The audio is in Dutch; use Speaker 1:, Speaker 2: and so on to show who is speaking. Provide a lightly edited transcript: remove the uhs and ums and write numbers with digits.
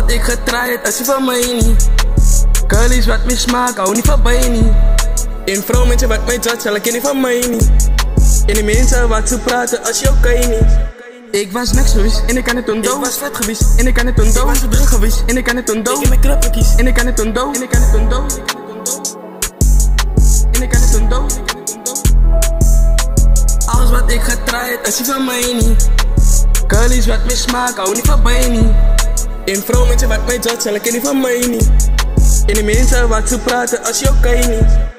Speaker 1: wat ik getraaid, als je van mij niet. Curly's wat me smaakt, hou niet van bij niet. In vrouw mensen wat mij judge, zal ik niet van mij niet. In de mensen wat ze praten, als je ook kan je niet. Ik was niks geweest en ik kan het ontdoen. Ik was vet geweest en ik kan het ontdoen. Ik was druk geweest en ik kan het ontdoen. Ik heb mijn kruppen kies en ik kan het ontdoen. En ik kan het ontdoen. En ik kan het ontdoen. Alles wat ik getraaid, als je van mij niet. Curly's wat me smaakt, hou niet van bij niet. In vrouw mensen wat mij judge, zal ik niet van mij niet. In de mensen wat ze praten, als je ook kan je niet.